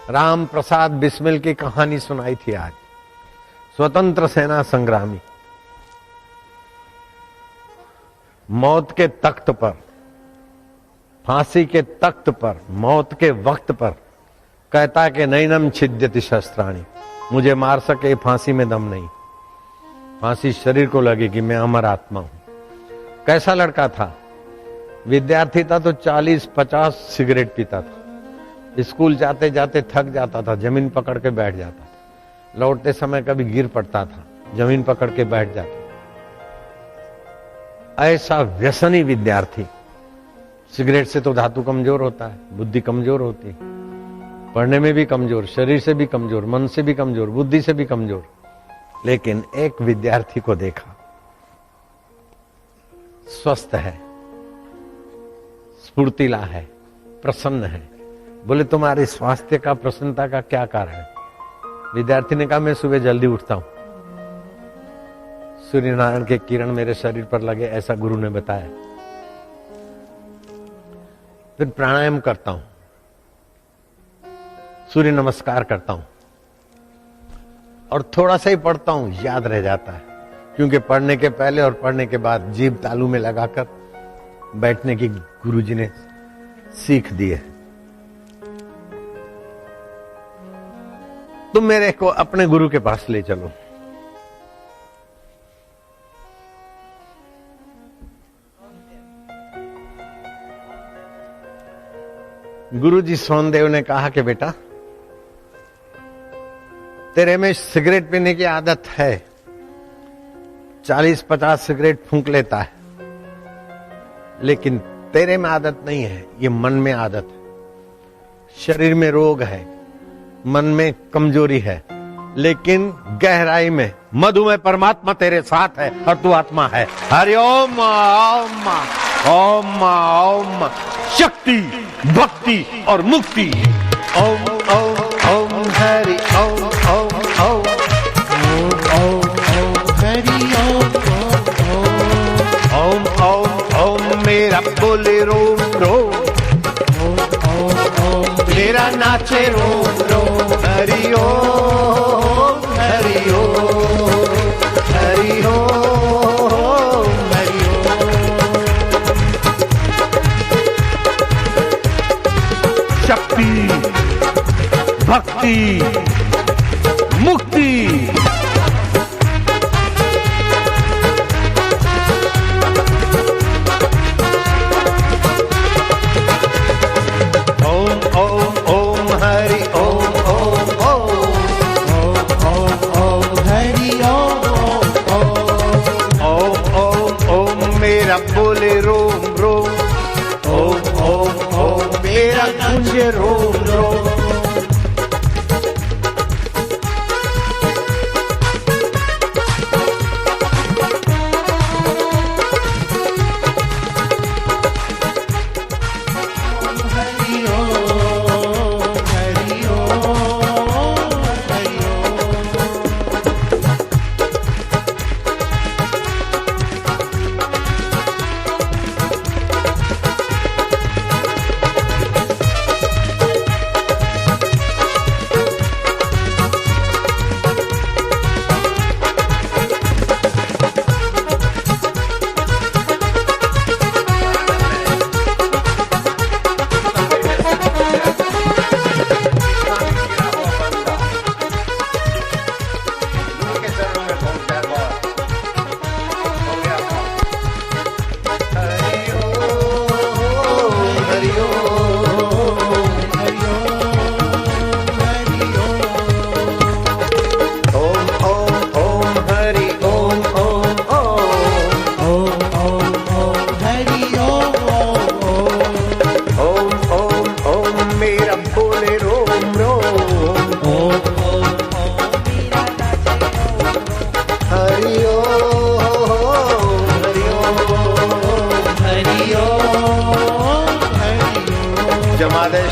राम प्रसाद बिस्मिल की कहानी सुनाई थी आज। स्वतंत्र सेना संग्रामी मौत के तख्त पर, फांसी के तख्त पर, मौत के वक्त पर कहता कि नैनम छिद्यति शस्त्राणि, मुझे मार सके फांसी में दम नहीं। फांसी शरीर को लगेगी, मैं अमर आत्मा हूं। कैसा लड़का था? विद्यार्थी था तो 40-50 सिगरेट पीता था। स्कूल जाते जाते थक जाता था, जमीन पकड़ के बैठ जाता था। लौटते समय कभी गिर पड़ता था, जमीन पकड़ के बैठ जाता। ऐसा व्यसनी विद्यार्थी। सिगरेट से तो धातु कमजोर होता है, बुद्धि कमजोर होती है, पढ़ने में भी कमजोर, शरीर से भी कमजोर, मन से भी कमजोर, बुद्धि से भी कमजोर। लेकिन एक विद्यार्थी को देखा, स्वस्थ है, स्फूर्तिला है, प्रसन्न है। बोले तुम्हारे स्वास्थ्य का, प्रसन्नता का क्या कारण है? विद्यार्थी ने कहा मैं सुबह जल्दी उठता हूं, सूर्य नारायण के किरण मेरे शरीर पर लगे, ऐसा गुरु ने बताया। फिर प्राणायाम करता हूं, सूर्य नमस्कार करता हूं और थोड़ा सा ही पढ़ता हूं, याद रह जाता है, क्योंकि पढ़ने के पहले और पढ़ने के बाद जीभ तालू में लगाकर बैठने की गुरुजी ने सीख दी है। तुम मेरे को अपने गुरु के पास ले चलो। गुरुजी सोनदेव ने कहा कि बेटा तेरे में सिगरेट पीने की आदत है, 40-50 सिगरेट फूंक लेता है, लेकिन तेरे में आदत नहीं है, ये मन में आदत है। शरीर में रोग है, मन में कमजोरी है, लेकिन गहराई में मधुमेह परमात्मा तेरे साथ है और तू आत्मा है। हरि ओम ओम ओम ओम, शक्ति, भक्ति और मुक्ति। ओम ओम ओम हरि ओम ओम ओम ओम ओम हरि ओम ओम ओम ओम, मेरा बोले रोम रोम, मेरा नाचे रोम रोम। हरि ओम हरि ओम हरि ओम हरि ओम। शक्ति, भक्ति, मुक्ति। बोले रोम रोम, ओम ओम ओम, मेरा गूंजे रोम रोम।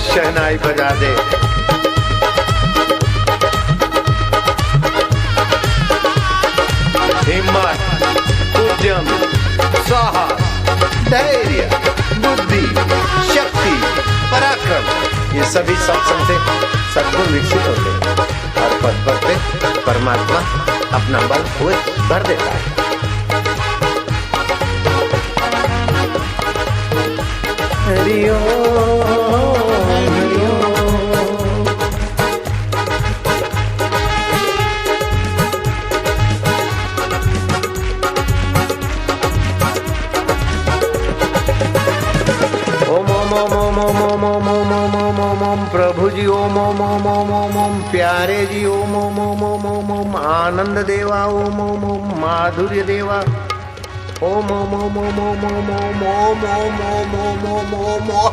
शहनाई बजा दे। हिम्मत, उद्यम, साहस, धैर्य, बुद्धि, शक्ति, पराक्रम, ये सभी सत्संग से सद्गुण अपना बल भर देता है। हरि ओम हरि ओम। ओम प्रभु जी ओम ओम ओम ओम ओम ओम प्यारे जी ओम ओम ओम ओम ओम ओम आनंद देवा ओम ओम ओम माधुर्य देवा ओम ओम ओम ओम ओम ओम ओम ओम ओम ओम ओम ओम।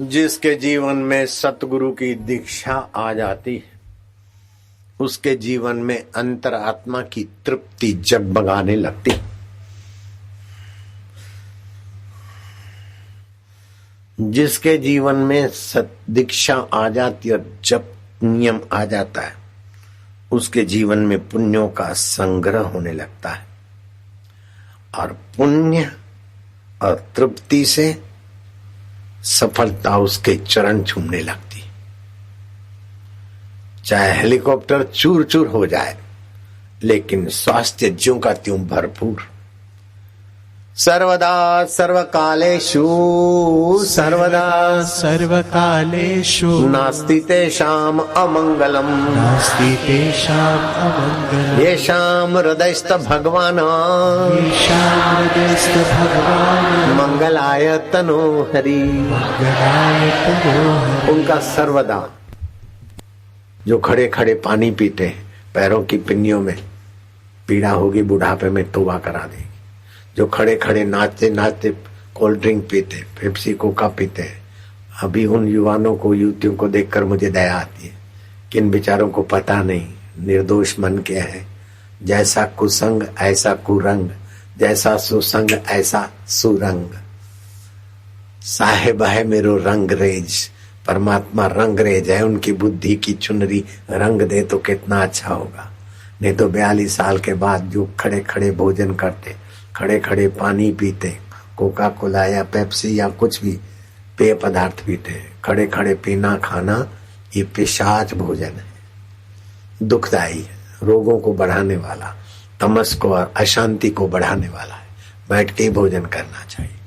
जिसके जीवन में सतगुरु की दीक्षा आ जाती है उसके जीवन में अंतरात्मा की तृप्ति जगमगाने लगती। जिसके जीवन में सत दीक्षा आ जाती और जप नियम आ जाता है उसके जीवन में पुण्यों का संग्रह होने लगता है और पुण्य और तृप्ति से सफलता उसके चरण छूमने लगती। चाहे हेलीकॉप्टर चूर चूर हो जाए लेकिन स्वास्थ्य ज्यों का त्यों भरपूर। सर्वदा सर्वकालेषु सर्वदा सर्वकालेषु नास्ति तेषाम् अमंगलम् नास्ति तेषाम् अमंगलम् येषां हृदयस्थ भगवान् मंगलाय तनो हरि। उनका सर्वदा जो खड़े खड़े पानी पीते हैं पैरों की पिन्नियों में पीड़ा होगी बुढ़ापे में तौबा करा देगी। जो खड़े खड़े नाचते नाचते कोल्ड ड्रिंक पीते पेप्सी कोका पीते हैं अभी उन युवानों को युवतियों को देखकर मुझे दया आती है कि इन बेचारों को पता नहीं निर्दोष मन के है। जैसा कुसंग ऐसा कुरंग जैसा सुसंग ऐसा सुरंग। साहेब है मेरो रंग रेज परमात्मा रंग रेज है। उनकी बुद्धि की चुनरी रंग दे तो कितना अच्छा होगा। नहीं तो 42 साल के बाद जो खड़े खड़े भोजन करते खड़े खड़े पानी पीते कोका कोला या पेप्सी या कुछ भी पेय पदार्थ पीते खड़े खड़े पीना खाना ये पिशाच भोजन है। दुखदायी है रोगों को बढ़ाने वाला तमस को और अशांति को बढ़ाने वाला है। बैठ के ही भोजन करना चाहिए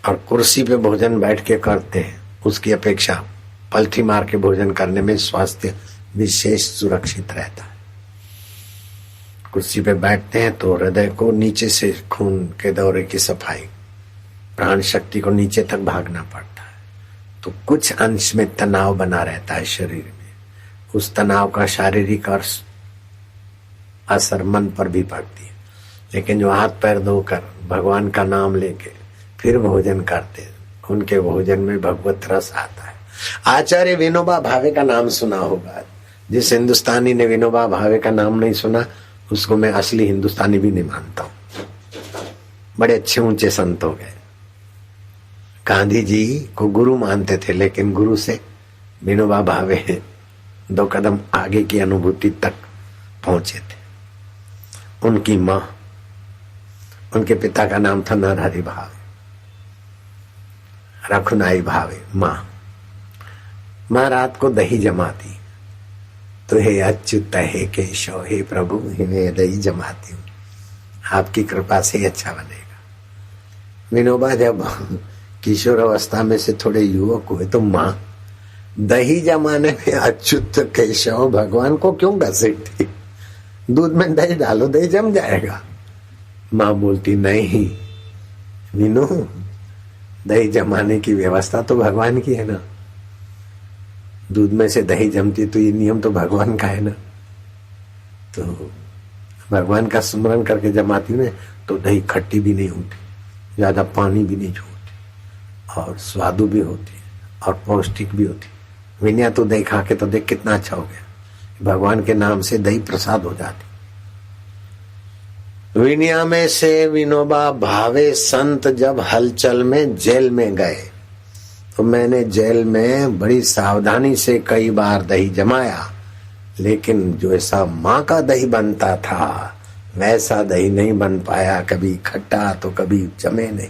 और कुर्सी पे भोजन बैठ के करते हैं उसकी अपेक्षा पलथी मार के भोजन करने में स्वास्थ्य विशेष सुरक्षित रहता है। कुर्सी पे बैठते हैं तो हृदय को नीचे से खून के दौरे की सफाई प्राण शक्ति को नीचे तक भागना पड़ता है तो कुछ अंश में तनाव बना रहता है शरीर में। उस तनाव का शारीरिक और असर मन पर भी पड़ती है। लेकिन जो हाथ पैर धोकर भगवान का नाम लेके फिर भोजन करते उनके भोजन में भगवत रस आता है। आचार्य विनोबा भावे का नाम सुना होगा। जिस हिंदुस्तानी ने विनोबा भावे का नाम नहीं सुना उसको मैं असली हिंदुस्तानी भी नहीं मानता हूं। बड़े अच्छे ऊंचे संत हो गए। गांधी जी को गुरु मानते थे लेकिन गुरु से विनोबा भावे 2 कदम आगे की अनुभूति तक पहुंचे थे। उनकी मां उनके पिता का नाम था नरहरि भावे रखुनाई भावे। मां रात को दही जमाती तो हे अच्युत हे केशव हे प्रभु मैं दही जमाती हूँ आपकी कृपा से ही अच्छा बनेगा। विनोबा जब किशोर अवस्था में से थोड़े युवक हुए तो माँ दही जमाने में अच्युत केशव भगवान को क्यों घसीटती। दूध में दही डालो दही जम जाएगा। माँ बोलती नहीं विनो दही जमाने की व्यवस्था तो भगवान की है ना। दूध में से दही जमती तो ये नियम तो भगवान का है ना। तो भगवान का स्मरण करके जमाती ने तो दही खट्टी भी नहीं होती ज्यादा पानी भी नहीं छोड़ती और स्वादु भी होती और पौष्टिक भी होती। विनया तो दही खा के तो देख कितना अच्छा हो गया। भगवान के नाम से दही प्रसाद हो जाती। विनया में से विनोबा भावे संत जब हलचल में जेल में गए तो मैंने जेल में बड़ी सावधानी से कई बार दही जमाया लेकिन जो ऐसा माँ का दही बनता था वैसा दही नहीं बन पाया। कभी खट्टा तो कभी जमे नहीं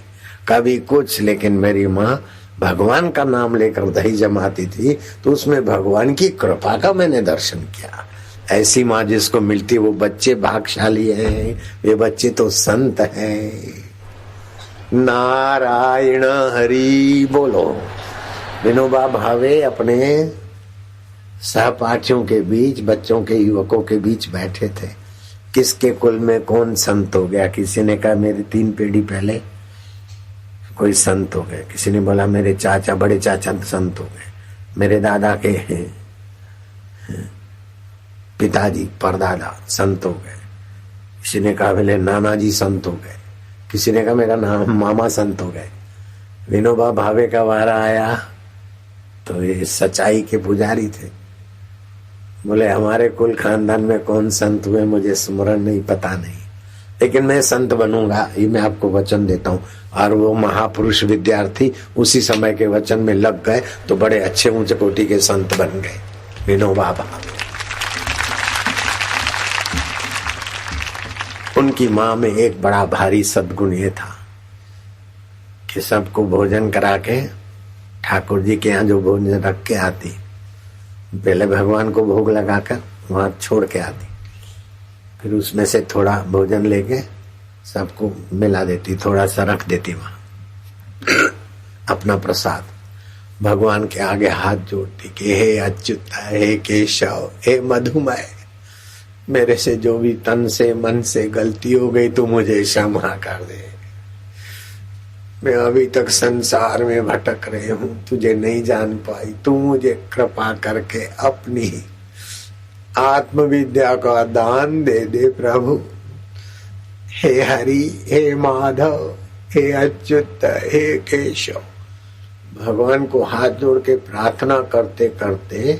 कभी कुछ। लेकिन मेरी माँ भगवान का नाम लेकर दही जमाती थी तो उसमें भगवान की कृपा का मैंने दर्शन किया। ऐसी माँ जिसको मिलती वो बच्चे भाग्यशाली हैं, वे बच्चे तो संत हैं। नारायण हरि बोलो। विनोबा भावे अपने सहपाठियों के बीच, बच्चों के, युवकों के बीच बैठे थे। किसके कुल में कौन संत हो गया? किसी ने कहा मेरी 3 पीढ़ी पहले कोई संत हो गए। किसी ने बोला मेरे चाचा, बड़े चाचा संत हो गए। मेरे दादा के पिताजी, परदादा संत हो गए। किसी ने कहा मेरे नाना जी संत हो गए। किसी ने कहा मेरा नाम मामा संत हो गए। विनोबा भावे का वारा आया तो ये सच्चाई के पुजारी थे। बोले हमारे कुल खानदान में कौन संत हुए मुझे स्मरण नहीं, पता नहीं, लेकिन मैं संत बनूंगा, ये मैं आपको वचन देता हूँ। और वो महापुरुष विद्यार्थी उसी समय के वचन में लग गए तो बड़े अच्छे ऊंचे कोटि के संत बन गए विनोबा भावे। उनकी माँ में एक बड़ा भारी सद्गुण ये था कि सबको भोजन करा के ठाकुर जी के यहाँ जो भोजन रख के आती, पहले भगवान को भोग लगाकर वहां छोड़ के आती, फिर उसमें से थोड़ा भोजन लेके सबको मिला देती, थोड़ा सा रख देती वहां अपना प्रसाद। भगवान के आगे हाथ जोड़ती कि हे अच्युत, हे केशव, हे मधुमय, मेरे से जो भी तन से मन से गलती हो गई तो मुझे क्षमा कर दे। मैं अभी तक संसार में भटक रही हूँ, तुझे नहीं जान पाई, तू मुझे कृपा करके अपनी आत्मविद्या का दान दे दे प्रभु। हे हरि, हे माधव, हे अच्युत, हे केशव। भगवान को हाथ जोड़ के प्रार्थना करते करते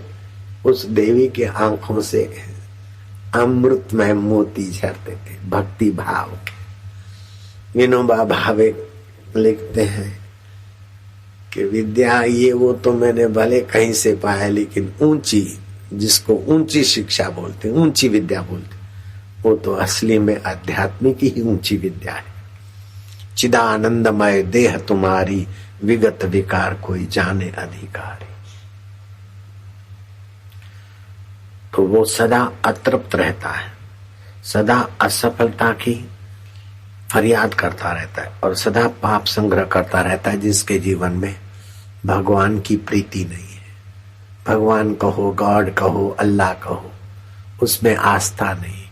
उस देवी के आंखों से अमृतमय मोती झरते थे, भक्ति भाव के। विनोबा भावे लिखते हैं कि विद्या ये वो तो मैंने भले कहीं से पाया, लेकिन ऊंची, जिसको ऊंची शिक्षा बोलते, ऊंची विद्या बोलते, वो तो असली में आध्यात्मिक ही ऊंची विद्या है। चिदानंदमय देह तुम्हारी, विगत विकार कोई जाने अधिकारी। तो वो सदा अतृप्त रहता है, सदा असफलता की फरियाद करता रहता है और सदा पाप संग्रह करता रहता है, जिसके जीवन में भगवान की प्रीति नहीं है। भगवान कहो, गॉड कहो, अल्लाह कहो, उसमें आस्था नहीं,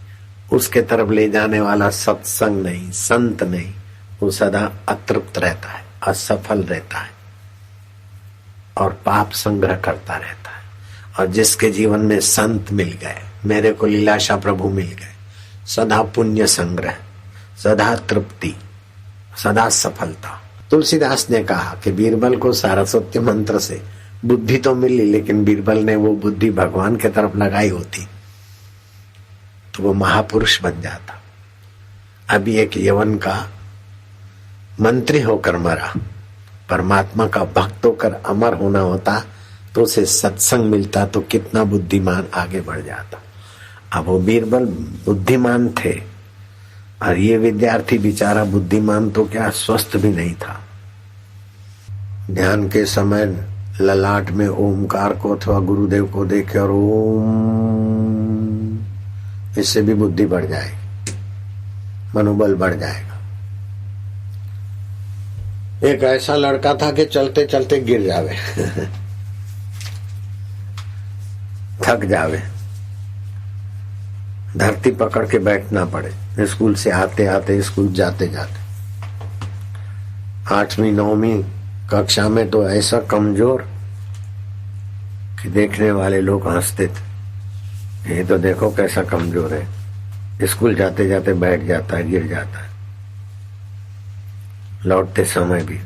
उसके तरफ ले जाने वाला सत्संग नहीं, संत नहीं, वो सदा अतृप्त रहता है, असफल रहता है और पाप संग्रह करता रहता है। और जिसके जीवन में संत मिल गए, मेरे को लीलाशाह प्रभु मिल गए, सदा पुण्य संग्रह, सदा तृप्ति, सदा सफलता। तुलसीदास ने कहा कि बीरबल को सारस्वत मंत्र से बुद्धि तो मिली, लेकिन बीरबल ने वो बुद्धि भगवान के तरफ लगाई होती तो वो महापुरुष बन जाता। अभी एक यवन का मंत्री होकर मरा, परमात्मा का भक्त होकर अमर होना होता तो उसे सत्संग मिलता तो कितना बुद्धिमान आगे बढ़ जाता। अब वो बीरबल बुद्धिमान थे और ये विद्यार्थी बेचारा बुद्धिमान तो क्या, स्वस्थ भी नहीं था। ध्यान के समय ललाट में ओमकार को अथवा गुरुदेव को देखे और ओम, इससे भी बुद्धि बढ़ जाएगी, मनोबल बढ़ जाएगा। एक ऐसा लड़का था कि चलते चलते गिर जावे थक जावे, धरती पकड़ के बैठना पड़े। स्कूल से आते आते, स्कूल जाते जाते 8वीं 9वीं कक्षा में तो ऐसा कमजोर कि देखने वाले लोग हंसते थे, ये तो देखो कैसा कमजोर है। स्कूल जाते जाते बैठ जाता है, गिर जाता है, लौटते समय भी।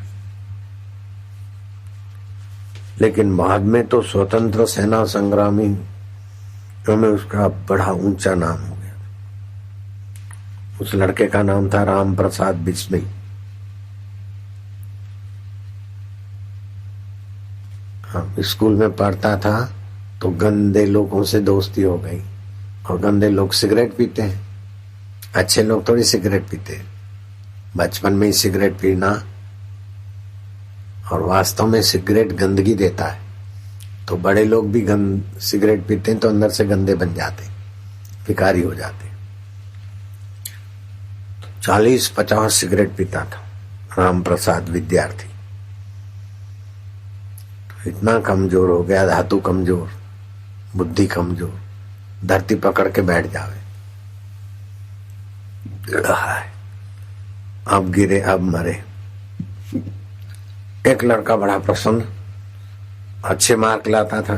लेकिन बाद में तो स्वतंत्र सेना संग्रामी में उसका बड़ा ऊंचा नाम हो गया। उस लड़के का नाम था राम प्रसाद बिस्मिल। हाँ, स्कूल में पढ़ता था तो गंदे लोगों से दोस्ती हो गई, और गंदे लोग सिगरेट पीते हैं, अच्छे लोग थोड़ी सिगरेट पीते हैं। बचपन में ही सिगरेट पीना और वास्तव में सिगरेट गंदगी देता है। तो बड़े लोग भी सिगरेट पीते हैं तो अंदर से गंदे बन जाते, भिखारी हो जाते। 40-50 सिगरेट पीता था राम प्रसाद विद्यार्थी। तो इतना कमजोर हो गया, धातु कमजोर, बुद्धि कमजोर, धरती पकड़ के बैठ जावे। अब गिरे अब मरे। एक लड़का बड़ा प्रसन्न, अच्छे मार्क लाता था।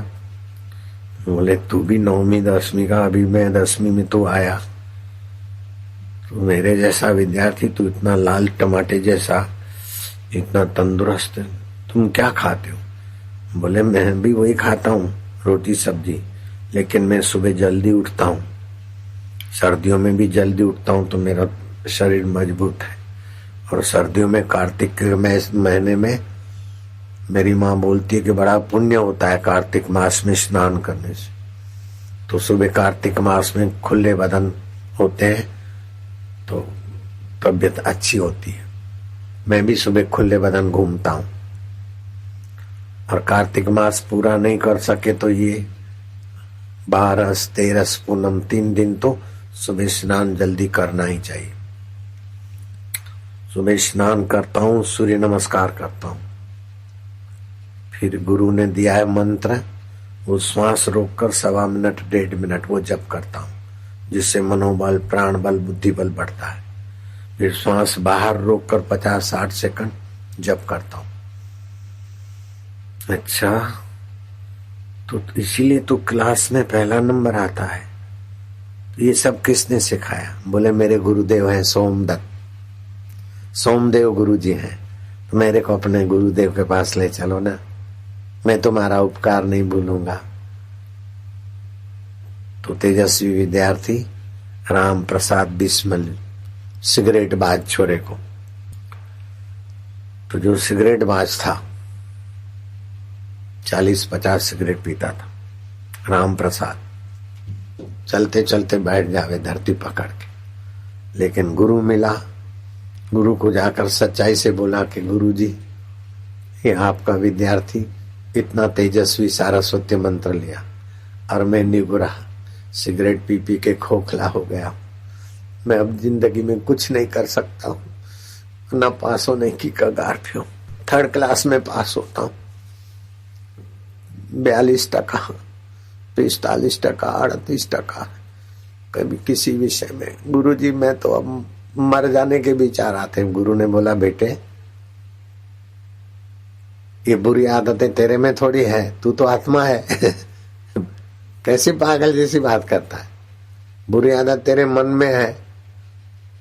बोले तू भी 9वीं 10वीं का, अभी मैं 10वीं में तू आया, तू मेरे जैसा विद्यार्थी, तू इतना लाल टमाटे जैसा, इतना तंदुरुस्त, तुम क्या खाते हो? बोले मैं भी वही खाता हूँ, रोटी सब्जी, लेकिन मैं सुबह जल्दी उठता हूँ, सर्दियों में भी जल्दी उठता हूँ तो मेरा शरीर मजबूत है। और सर्दियों में कार्तिक के महीने में मेरी माँ बोलती है कि बड़ा पुण्य होता है कार्तिक मास में स्नान करने से। तो सुबह कार्तिक मास में खुले बदन होते हैं तो तबीयत अच्छी होती है। मैं भी सुबह खुले बदन घूमता हूँ। और कार्तिक मास पूरा नहीं कर सके तो ये 12, 13, पूनम 3 दिन तो सुबह स्नान जल्दी करना ही चाहिए। सुबह स्नान करता हूँ, सूर्य नमस्कार करता हूँ, फिर गुरु ने दिया है मंत्र, वो श्वास रोककर 1.25 मिनट 1.5 मिनट वो जप करता हूँ, जिससे मनोबल, प्राण बल, बुद्धि बल बढ़ता है। फिर श्वास बाहर रोककर 50-60 सेकंड जप करता हूँ। अच्छा, तो इसीलिए तो क्लास में पहला नंबर आता है। ये सब किसने सिखाया? बोले मेरे गुरुदेव हैं सोमदेव गुरु जी हैं। तो मेरे को अपने गुरुदेव के पास ले चलो ना, मैं तुम्हारा उपकार नहीं भूलूंगा। तो तेजस्वी विद्यार्थी राम प्रसाद बिस्मिल सिगरेट बाज छोरे को, तो जो सिगरेट बाज था 40-50 सिगरेट पीता था, राम प्रसाद चलते चलते बैठ जावे धरती पकड़ के। लेकिन गुरु मिला, गुरु को जाकर सच्चाई से बोला कि गुरु जी, ये आपका विद्यार्थी इतना तेजस्वी सारा सत्य मंत्र लिया और मैं निगुरा सिगरेट पी पी के खोखला हो गया। मैं अब जिंदगी में कुछ नहीं कर सकता हूँ, ना पास होने की कगार पे हूँ। 3rd क्लास में पास होता हूँ, 42%, 45%, 38%, कभी किसी विषय में। गुरुजी मैं तो अब मर जाने के विचार आते हैं। गुरु ने बोला बेटे, ये बुरी आदतें तेरे में थोड़ी है, तू तो आत्मा है। कैसी पागल जैसी बात करता है? बुरी आदत तेरे मन में है,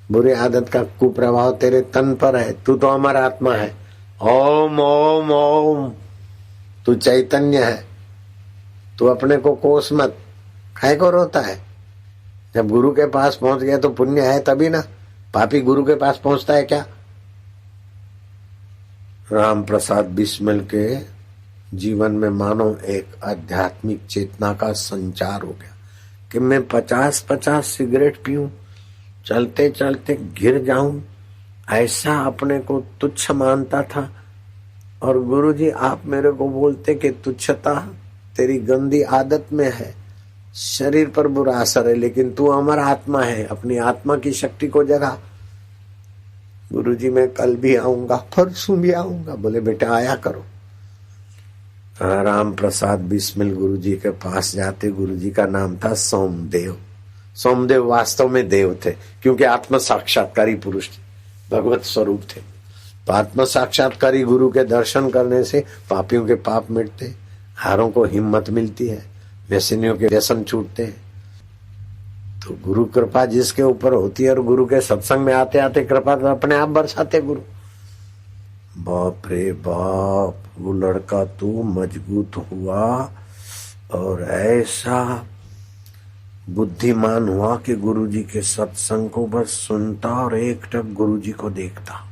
बुरी आदत का कुप्रभाव तेरे तन पर है, तू तो अमर आत्मा है। ओम ओम ओम, तू चैतन्य है, तू अपने को कोस मत। काहे को रोता है? जब गुरु के पास पहुंच गया तो पुण्य है तभी ना। पापी गुरु के पास पहुंचता है क्या? राम प्रसाद बिस्मिल के जीवन में मानो एक आध्यात्मिक चेतना का संचार हो गया कि मैं 50-50 सिगरेट पीऊं, चलते चलते गिर जाऊं, ऐसा अपने को तुच्छ मानता था। और गुरुजी आप मेरे को बोलते कि तुच्छता तेरी गंदी आदत में है, शरीर पर बुरा असर है, लेकिन तू अमर आत्मा है, अपनी आत्मा की शक्ति को जगा। गुरुजी मैं कल भी आऊंगा, परसों भी आऊंगा। बोले बेटा आया करो। राम प्रसाद बिस्मिल गुरुजी के पास जाते। गुरुजी का नाम था सोमदेव। सोमदेव वास्तव में देव थे, क्योंकि आत्म साक्षात्कारी पुरुष थे, भगवत स्वरूप थे। तो आत्म साक्षात्कारी गुरु के दर्शन करने से पापियों के पाप मिटते, हारों को हिम्मत मिलती है, व्यसनियों के व्यसन छूटते हैं। तो गुरु कृपा जिसके ऊपर होती है, और गुरु के सत्संग में आते आते कृपा तो अपने आप बरसाते गुरु। बाप रे बाप, वो लड़का तो मजबूत हुआ और ऐसा बुद्धिमान हुआ कि गुरुजी के सत्संग को बस सुनता और एकटक गुरुजी को देखता,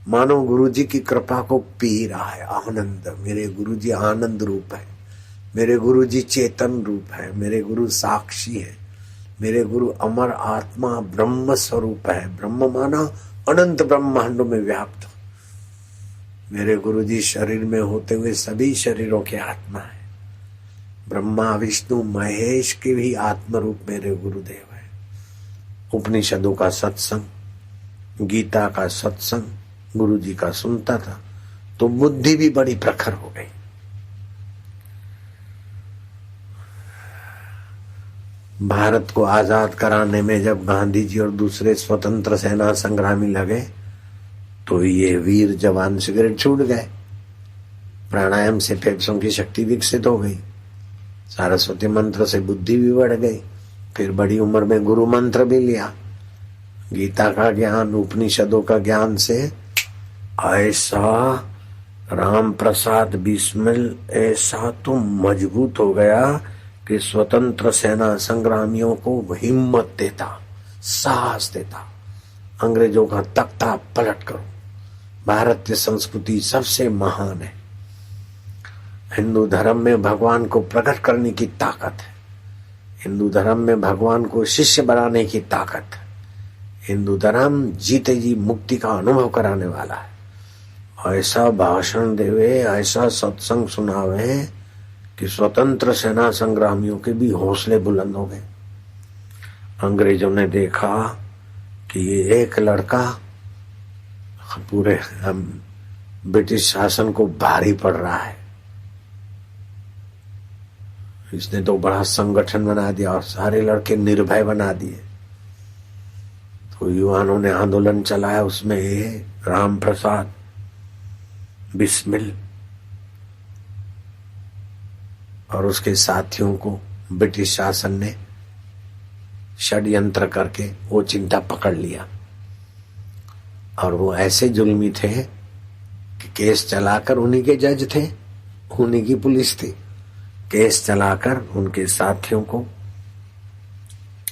मानो गुरुजी की कृपा को पी रहा है। आनंद, मेरे गुरुजी आनंद रूप है, मेरे गुरुजी चेतन रूप है, मेरे गुरु साक्षी है, मेरे गुरु अमर आत्मा ब्रह्म स्वरूप है। ब्रह्म माना अनंत ब्रह्मांडों में व्याप्त। मेरे गुरुजी शरीर में होते हुए सभी शरीरों के आत्मा है। ब्रह्मा विष्णु महेश के भी आत्म रूप मेरे गुरुदेव है। उपनिषदों का सत्संग, गीता का सत्संग गुरुजी का सुनता था तो बुद्धि भी बड़ी प्रखर हो गई। भारत को आजाद कराने में जब गांधी जी और दूसरे स्वतंत्र सेना संग्रामी लगे तो ये वीर जवान सिगरेट छूट गए। प्राणायाम से फेफड़ों की शक्ति विकसित हो गई, सरस्वती मंत्र से बुद्धि भी बढ़ गई। फिर बड़ी उम्र में गुरु मंत्र भी लिया, गीता का ज्ञान, उपनिषदों का ज्ञान से ऐसा राम प्रसाद बिस्मिल ऐसा तो मजबूत हो गया कि स्वतंत्र सेना संग्रामियों को हिम्मत देता, साहस देता। अंग्रेजों का तख्ता पलट करो। भारतीय संस्कृति सबसे महान है। हिंदू धर्म में भगवान को प्रकट करने की ताकत है। हिंदू धर्म में भगवान को शिष्य बनाने की ताकत है। हिंदू धर्म जीते जी मुक्ति का अनुभव कराने वाला है। ऐसा भाषण देवे, ऐसा सत्संग सुनावे कि स्वतंत्र सेना संग्रामियों के भी हौसले बुलंद हो गए। अंग्रेजों ने देखा कि ये एक लड़का पूरे ब्रिटिश शासन को भारी पड़ रहा है, इसने तो बड़ा संगठन बना दिया और सारे लड़के निर्भय बना दिए। तो युवाओं ने आंदोलन चलाया, उसमें ये राम प्रसाद बिस्मिल और उसके साथियों को ब्रिटिश शासन ने षड्यंत्र करके वो चिंता पकड़ लिया। और वो ऐसे जुल्मी थे कि केस चलाकर, उन्हीं के जज थे, उन्हीं की पुलिस थी, केस चलाकर उनके साथियों को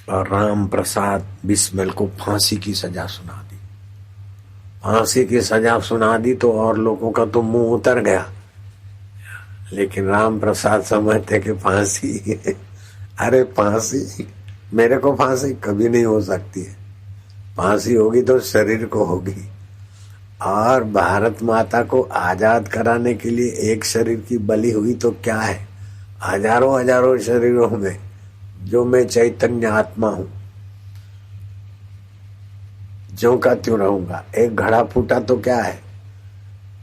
और राम प्रसाद बिस्मिल को फांसी की सजा सुना दी। फांसी की सजा सुना दी तो और लोगों का तो मुंह उतर गया, लेकिन राम प्रसाद समझते कि फांसी अरे फांसी, मेरे को फांसी कभी नहीं हो सकती है। फांसी होगी तो शरीर को होगी। और भारत माता को आजाद कराने के लिए एक शरीर की बलि हुई तो क्या है, हजारों हजारों शरीरों में जो मैं चैतन्य आत्मा हूं, जो का त्यों रहूंगा। एक घड़ा फूटा तो क्या है,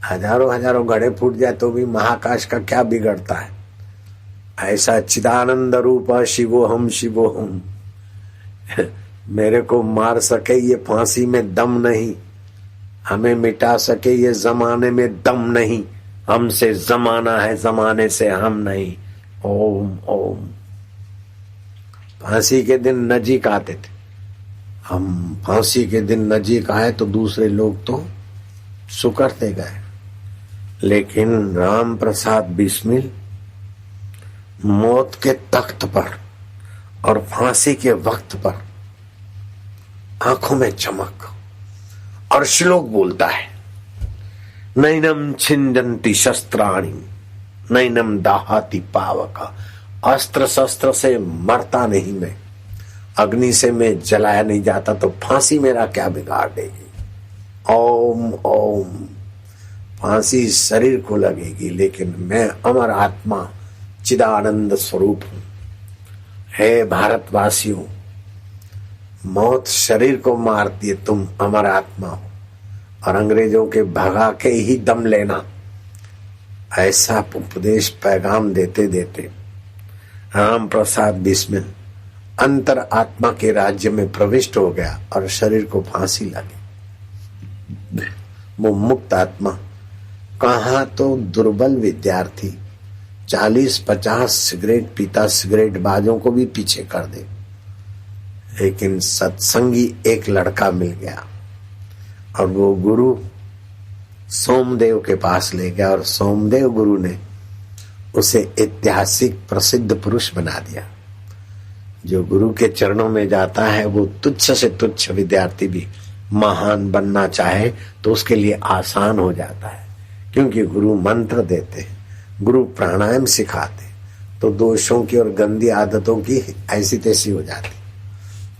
हजारों हजारों घड़े फूट जाए तो भी महाकाश का क्या बिगड़ता है। ऐसा चिदानंद रूप शिवोहम शिवोहम मेरे को मार सके ये फांसी में दम नहीं, हमें मिटा सके ये जमाने में दम नहीं, हमसे जमाना है जमाने से हम नहीं। ओम ओम। फांसी के दिन नजीक आते थे हम, फांसी के दिन नजीक आए तो दूसरे लोग तो सुकड़ते गए, लेकिन राम प्रसाद बिस्मिल मौत के तख्त पर और फांसी के वक्त पर आंखों में चमक और श्लोक बोलता है, नैनम छिंदन्ति शस्त्राणि नैनम दाहाति पावका। अस्त्र शस्त्र से मरता नहीं मैं, अग्नि से मैं जलाया नहीं जाता तो फांसी मेरा क्या बिगाड़ देगी। ओम ओम। फांसी शरीर को लगेगी लेकिन मैं अमर आत्मा चिदानंद स्वरूप हूं। हे भारतवासियों, मौत शरीर को मारती है, तुम अमर आत्मा हो और अंग्रेजों के भगा के ही दम लेना। ऐसा उपदेश पैगाम देते देते राम प्रसाद बिस्मिल अंतर आत्मा के राज्य में प्रविष्ट हो गया और शरीर को फांसी लगी। वो मुक्त आत्मा कहाँ तो दुर्बल विद्यार्थी 40-50 सिगरेट पीता सिगरेट बाजों को भी पीछे कर दे, लेकिन सत्संगी एक लड़का मिल गया और वो गुरु सोमदेव के पास ले गया और सोमदेव गुरु ने उसे ऐतिहासिक प्रसिद्ध पुरुष बना दिया। जो गुरु के चरणों में जाता है वो तुच्छ से तुच्छ विद्यार्थी भी महान बनना चाहे तो उसके लिए आसान हो जाता है, क्योंकि गुरु मंत्र देते हैं, गुरु प्राणायाम सिखाते, तो दोषों की और गंदी आदतों की ऐसी तैसी हो जाती।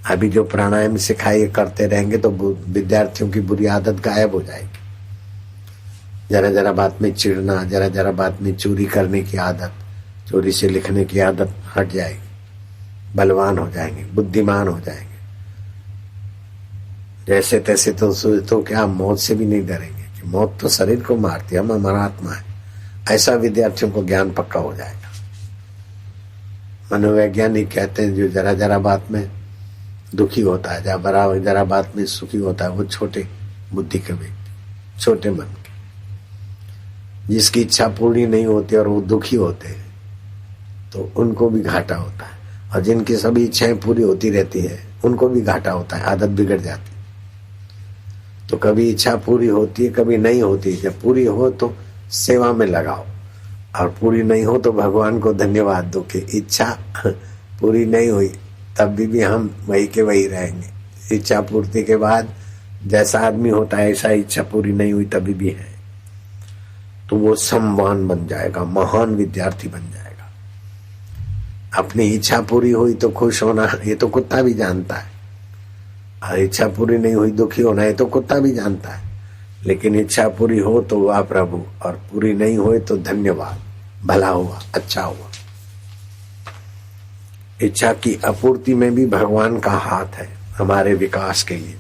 अभी जो प्राणायाम सिखाए करते रहेंगे तो विद्यार्थियों की बुरी आदत गायब हो जाएगी। जरा जरा बात में चिढ़ना, जरा जरा बात में चोरी करने की आदत, चोरी से लिखने की आदत हट जाएगी, बलवान हो जाएंगे, बुद्धिमान हो जाएंगे। जैसे तैसे तो क्या मौत से भी नहीं डरेंगे कि मौत तो शरीर को मारती है, हम हमारा आत्मा है। ऐसा विद्यार्थियों को ज्ञान पक्का हो जाएगा। मनोवैज्ञानिक कहते हैं जो जरा जरा बात में दुखी होता है, जरा बात में सुखी होता है, वो छोटे बुद्धि के व्यक्ति, छोटे मन के, जिसकी इच्छा पूरी नहीं होती और वो दुखी होते हैं तो उनको भी घाटा होता है, और जिनकी सभी इच्छाएं पूरी होती रहती है उनको भी घाटा होता है, आदत बिगड़ जाती है। तो कभी इच्छा पूरी होती है, कभी नहीं होती। जब पूरी हो तो सेवा में लगाओ, और पूरी नहीं हो तो भगवान को धन्यवाद दो कि इच्छा पूरी नहीं हुई तब भी हम वही के वही रहेंगे। इच्छा पूर्ति के बाद जैसा आदमी होता है ऐसा इच्छा पूरी नहीं हुई तभी भी है, तो वो सम्मान बन जाएगा, महान विद्यार्थी बन जाएगा। अपनी इच्छा पूरी हुई तो खुश होना ये तो कुत्ता भी जानता है, और इच्छा पूरी नहीं हुई दुखी होना ये तो कुत्ता भी जानता है। लेकिन इच्छा पूरी हो तो वाह प्रभु, और पूरी नहीं हुई तो धन्यवाद, भला हुआ, अच्छा हुआ। इच्छा की आपूर्ति में भी भगवान का हाथ है हमारे विकास के लिए।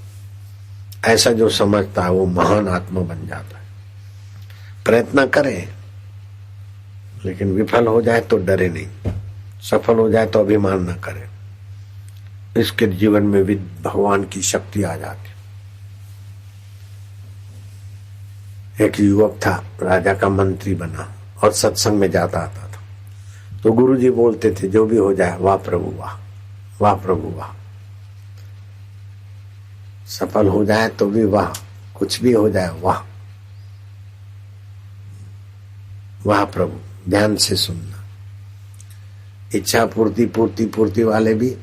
ऐसा जो समझता है वो महान आत्मा बन जाता है। प्रयत्न करें, लेकिन विफल हो जाए तो डरे नहीं, सफल हो जाए तो अभिमान न करें। इसके जीवन में भी भगवान की शक्ति आ जाती। एक युवक था, राजा का मंत्री बना और सत्संग में जाता आता था, तो गुरुजी बोलते थे जो भी हो जाए वाह प्रभु वाह, वाह प्रभु वाह। सफल हो जाए तो भी वाह, कुछ भी हो जाए वाह, वाह प्रभु। ध्यान से सुनना। इच्छा पूर्ति वाले भी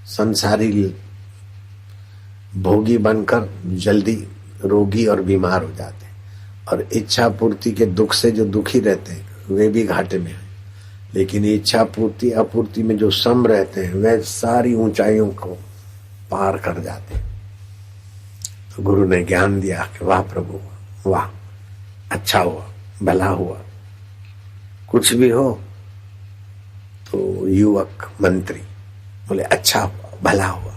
संसारी भोगी बनकर जल्दी रोगी और बीमार हो जाते हैं, और इच्छा पूर्ति के दुख से जो दुखी रहते हैं वे भी घाटे में हैं। लेकिन इच्छा पूर्ति अपूर्ति में जो सम रहते हैं वे सारी ऊंचाइयों को पार कर जाते हैं। तो गुरु ने ज्ञान दिया कि वाह प्रभु वाह, अच्छा हुआ, भला हुआ। कुछ भी हो तो युवक मंत्री बोले अच्छा हुआ, भला हुआ।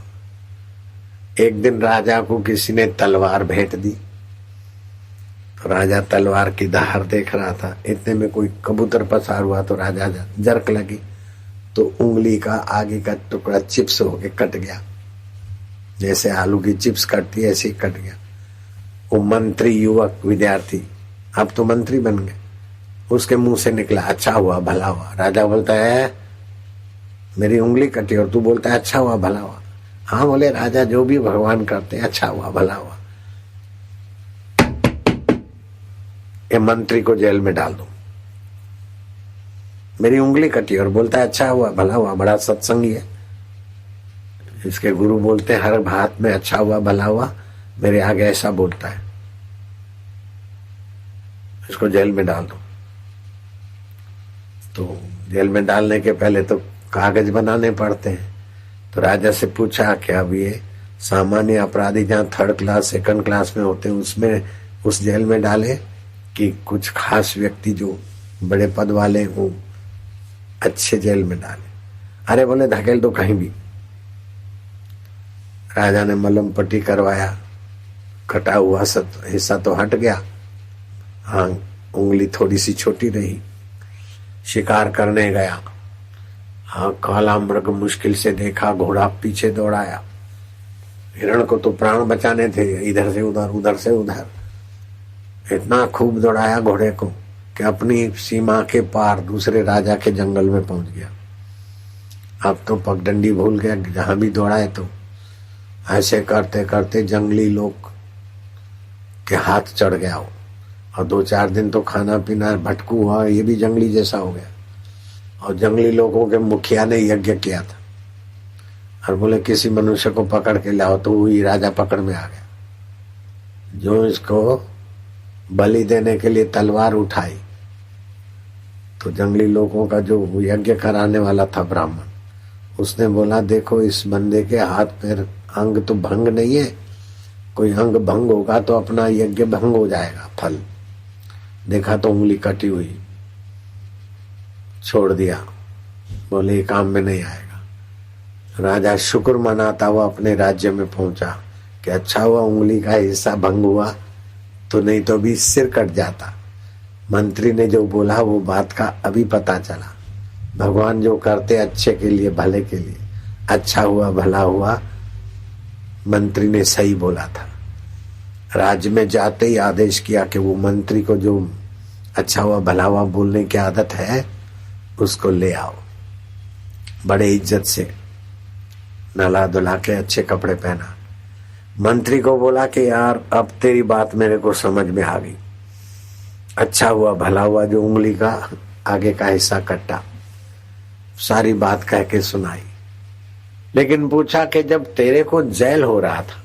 एक दिन राजा को किसी ने तलवार भेंट दी, तो राजा तलवार की धार देख रहा था। इतने में कोई कबूतर पसार हुआ तो राजा जर्क लगी, तो उंगली का आगे का टुकड़ा चिप्स होके कट गया। जैसे आलू की चिप्स कटती है ऐसे ही कट गया। वो मंत्री युवक विद्यार्थी अब तो मंत्री बन गए, उसके मुंह से निकला अच्छा हुआ, भला हुआ। राजा बोलता है मेरी उंगली कटी और तू बोलता है अच्छा हुआ, भला हुआ। हाँ बोले राजा, जो भी भगवान करते हैं अच्छा हुआ, भला हुआ। ये मंत्री को जेल में डाल दो। मेरी उंगली कटी और बोलता है अच्छा हुआ, भला हुआ, बड़ा सत्संगी है। इसके गुरु बोलते हैं हर बात में अच्छा हुआ, भला हुआ, मेरे आगे ऐसा बोलता है, इसको जेल में डाल दो। तो जेल में डालने के पहले तो कागज बनाने पड़ते हैं। तो राजा से पूछा कि अब ये सामान्य अपराधी जहाँ 3rd क्लास 2nd क्लास में होते हैं उसमें उस जेल में डाले कि कुछ खास व्यक्ति जो बड़े पद वाले हो अच्छे जेल में डाले। अरे बोले धकेल दो कहीं भी। राजा ने मलम पट्टी करवाया, कटा हुआ हिस्सा तो हट गया, हाँ उंगली थोड़ी सी छोटी रही। शिकार करने गया, हाँ काला मृग मुश्किल से देखा, घोड़ा पीछे दौड़ाया। हिरण को तो प्राण बचाने थे, इधर से उधर उधर से उधर इतना खूब दौड़ाया घोड़े को कि अपनी सीमा के पार दूसरे राजा के जंगल में पहुंच गया। अब तो पगडंडी भूल गया, जहां भी दौड़ाए तो ऐसे करते करते जंगली लोग के हाथ चढ़ गया हो, और 2-4 दिन तो खाना पीना भटकू हुआ, ये भी जंगली जैसा हो गया। और जंगली लोगों के मुखिया ने यज्ञ किया था और बोले किसी मनुष्य को पकड़ के लाओ, तो वही राजा पकड़ में आ गया। जो इसको बलि देने के लिए तलवार उठाई तो जंगली लोगों का जो यज्ञ कराने वाला था ब्राह्मण, उसने बोला देखो इस बंदे के हाथ पैर अंग तो भंग नहीं है, कोई अंग भंग होगा तो अपना यज्ञ भंग हो जाएगा फल, देखा तो उंगली कटी हुई, छोड़ दिया, बोले ये काम में नहीं आएगा। राजा शुक्र मनाता हुआ अपने राज्य में पहुंचा कि अच्छा हुआ उंगली का हिस्सा भंग हुआ, तो नहीं तो भी सिर कट जाता। मंत्री ने जो बोला वो बात का अभी पता चला। भगवान जो करते अच्छे के लिए, भले के लिए, अच्छा हुआ भला हुआ, मंत्री ने सही बोला था। राज्य में जाते ही आदेश किया कि वो मंत्री को जो अच्छा हुआ भला हुआ बोलने की आदत है उसको ले आओ। बड़े इज्जत से नला धुला के अच्छे कपड़े पहना। मंत्री को बोला कि यार अब तेरी बात मेरे को समझ में आ गई, अच्छा हुआ भला हुआ जो उंगली का आगे का हिस्सा कटा, सारी बात कह के सुनाई। लेकिन पूछा कि जब तेरे को जेल हो रहा था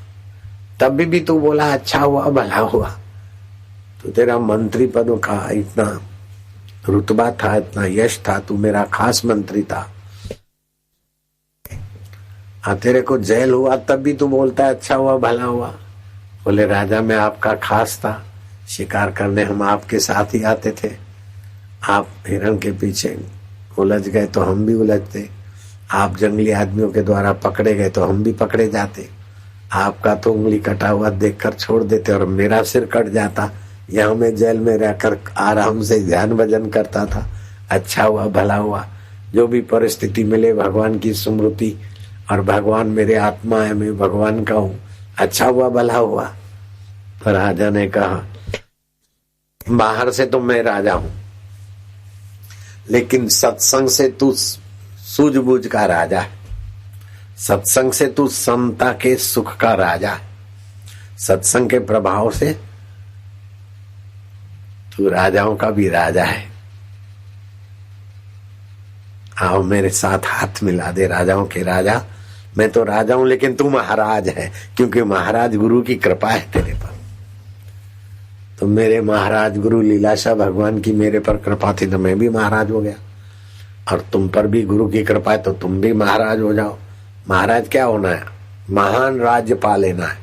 तब भी तू बोला अच्छा हुआ भला हुआ, तो तेरा मंत्री पद का इतना रुतबा था, इतना यश था, तू मेरा खास मंत्री था, तेरे को जेल हुआ तब भी तू बोलता है अच्छा हुआ भला हुआ। बोले राजा मैं आपका खास था, शिकार करने हम आपके साथ ही आते थे, आप हिरण के पीछे उलझ गए तो हम भी उलझते, आप जंगली आदमियों के द्वारा पकड़े गए तो हम भी पकड़े जाते, आपका तो उंगली कटा हुआ देखकर छोड़ देते और मेरा सिर कट जाता, यहाँ मैं जेल में रहकर आराम से ध्यान भजन करता था, अच्छा हुआ भला हुआ। जो भी परिस्थिति मिले भगवान की स्मृति, और भगवान मेरे आत्मा है, मैं भगवान का हूँ, अच्छा हुआ भला हुआ। तो राजा ने कहा बाहर से तो मैं राजा हूं, लेकिन सत्संग से तू सूझबूझ का राजा है, सत्संग से तू समता के सुख का राजा है, सत्संग के प्रभाव से तू राजाओं का भी राजा है। आओ मेरे साथ हाथ मिला दे, राजाओं के राजा। मैं तो राजा हूं लेकिन तू महाराज है, क्योंकि महाराज गुरु की कृपा है तेरे पर। तो मेरे महाराज गुरु लीलाशाह भगवान की मेरे पर कृपा थी तो मैं भी महाराज हो गया, और तुम पर भी गुरु की कृपा है तो तुम भी महाराज हो जाओ। महाराज क्या होना है? महान राज्य पा लेना है,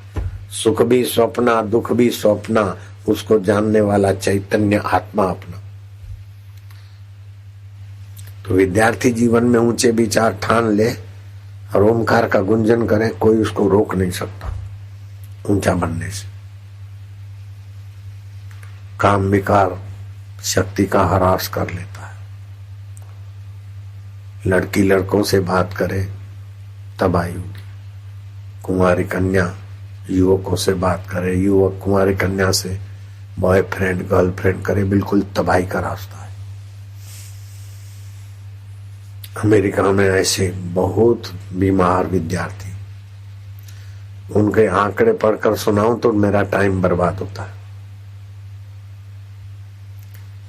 सुख भी स्वप्ना दुख भी स्वप्ना, उसको जानने वाला चैतन्य आत्मा अपना। तो विद्यार्थी जीवन में ऊंचे विचार ठान ले और ओमकार का गुंजन करे, कोई उसको रोक नहीं सकता ऊंचा बनने से। काम विकार शक्ति का ह्रास कर लेता है। लड़की लड़कों से बात करे तबाही होगी, कुंवारी कन्या युवकों से बात करे, युवक कुंवारी कन्या से बॉयफ्रेंड गर्लफ्रेंड करे, बिल्कुल तबाही का रास्ता है। अमेरिका में ऐसे बहुत बीमार विद्यार्थी, उनके आंकड़े पढ़कर सुनाऊं तो मेरा टाइम बर्बाद होता है।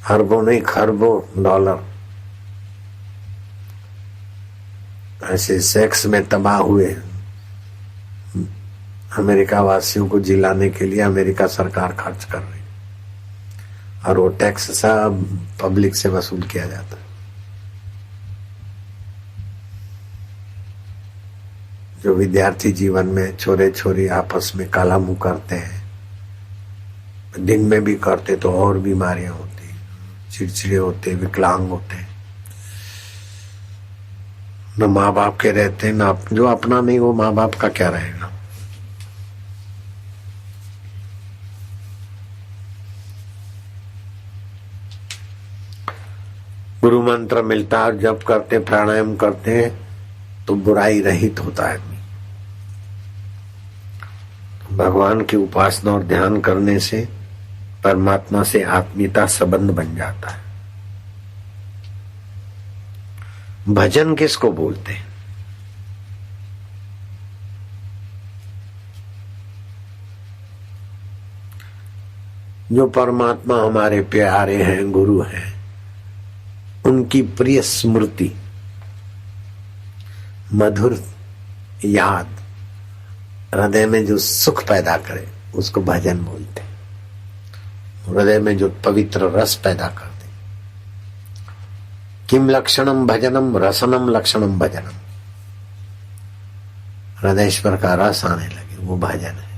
अरबों नहीं खरबों डॉलर ऐसे सेक्स में तबाह हुए अमेरिका वासियों को जिलाने के लिए अमेरिका सरकार खर्च कर रही, और वो टैक्स सब पब्लिक से वसूल किया जाता है। जो विद्यार्थी जीवन में छोरे छोरी आपस में काला मुंह करते हैं, दिन में भी करते तो और बीमारियां होती, चिड़चिड़े होते, विकलांग होते, न माँ बाप के रहते, न जो अपना नहीं वो माँ बाप का क्या रहेगा। गुरु मंत्र मिलता है, जप करते प्राणायाम करते हैं तो बुराई रहित होता है। भगवान की उपासना और ध्यान करने से परमात्मा से आत्मीयता संबंध बन जाता है। भजन किसको बोलते हैं? जो परमात्मा हमारे प्यारे हैं, गुरु हैं, उनकी प्रिय स्मृति, मधुर याद हृदय में जो सुख पैदा करे उसको भजन बोलते। हृदय में जो पवित्र रस पैदा कर दे। किम लक्षणम भजनम रसनम लक्षणम भजनम, हृदयेश्वर का रस आने लगे वो भजन है।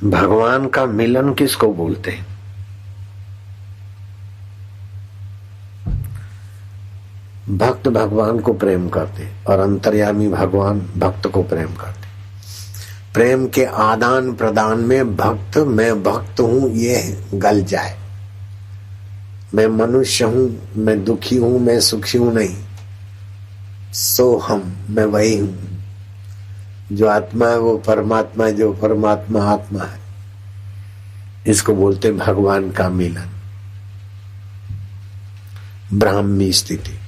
भगवान का मिलन किसको बोलते हैं? भक्त भगवान को प्रेम करते और अंतर्यामी भगवान भक्त को प्रेम करते। प्रेम के आदान प्रदान में भक्त, मैं भक्त हूं, ये गल जाए। मैं मनुष्य हूं, मैं दुखी हूं, मैं सुखी हूं, नहीं। सो हम, मैं वही हूं। जो आत्मा है वो परमात्मा है, जो परमात्मा आत्मा है। इसको बोलते भगवान का मिलन, ब्राह्मी स्थिति।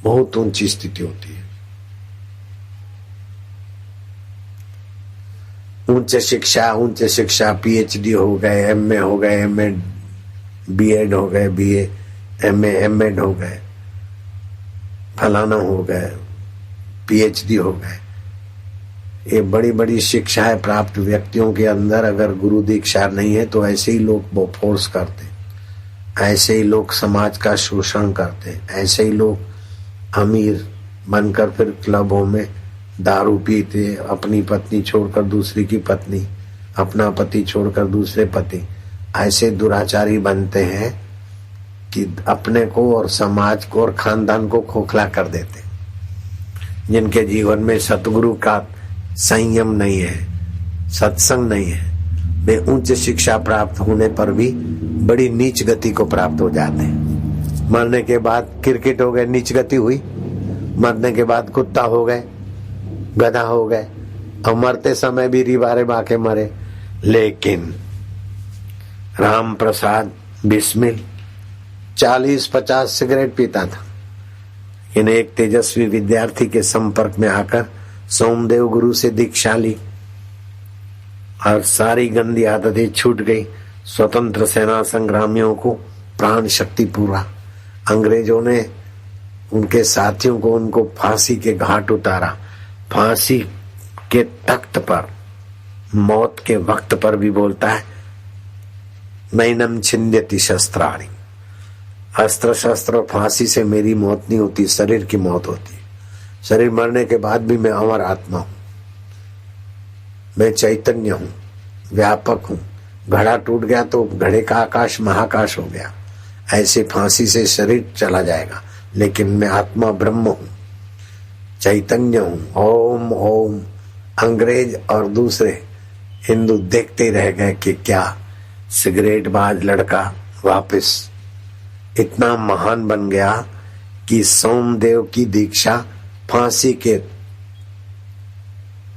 बहुत ऊंची स्थिति होती है। उच्च शिक्षा, पीएचडी हो गए, एमए हो गए, एमए बीएड हो गए, बीए एमए एमएड हो गए, फलाना हो गए, पीएचडी हो गए। ये बड़ी बड़ी शिक्षाएं प्राप्त व्यक्तियों के अंदर अगर गुरु दीक्षा नहीं है तो ऐसे ही लोग वो फोर्स करते, ऐसे ही लोग समाज का शोषण करते, ऐसे ही लोग अमीर बनकर फिर क्लबों में दारू पीते, अपनी पत्नी छोड़कर दूसरी की पत्नी, अपना पति छोड़कर दूसरे पति, ऐसे दुराचारी बनते हैं कि अपने को और समाज को और खानदान को खोखला कर देते। जिनके जीवन में सतगुरु का संयम नहीं है, सत्संग नहीं है, वे उच्च शिक्षा प्राप्त होने पर भी बड़ी नीच गति को प्राप्त हो जाते हैं। मरने के बाद क्रिकेट हो गए, नीच गति हुई। मरने के बाद कुत्ता हो गए, गधा हो गए, और मरते समय भी रिबारे बाके मरे। लेकिन राम प्रसाद बिस्मिल 40-50 सिगरेट पीता था। इन्हें एक तेजस्वी विद्यार्थी के संपर्क में आकर सोमदेव गुरु से दीक्षा ली और सारी गंदी आदतें छूट गई। स्वतंत्र सेना संग्रामियों को प्राण शक्ति पूरा। अंग्रेजों ने उनके साथियों को उनको फांसी के घाट उतारा। फांसी के तख्त पर, मौत के वक्त पर भी बोलता है नैनम छिंद्यति शस्त्राणि। अस्त्र शस्त्र और फांसी से मेरी मौत नहीं होती, शरीर की मौत होती। शरीर मरने के बाद भी मैं अमर आत्मा हूं, मैं चैतन्य हूं, व्यापक हूं। घड़ा टूट गया तो घड़े का आकाश महाकाश हो गया। ऐसे फांसी से शरीर चला जाएगा, लेकिन मैं आत्मा ब्रह्म हूं, चैतन्य हूं। ओम ओम। अंग्रेज और दूसरे हिंदू देखते रह गए कि क्या सिगरेट बाज लड़का वापस इतना महान बन गया कि सोमदेव की दीक्षा फांसी के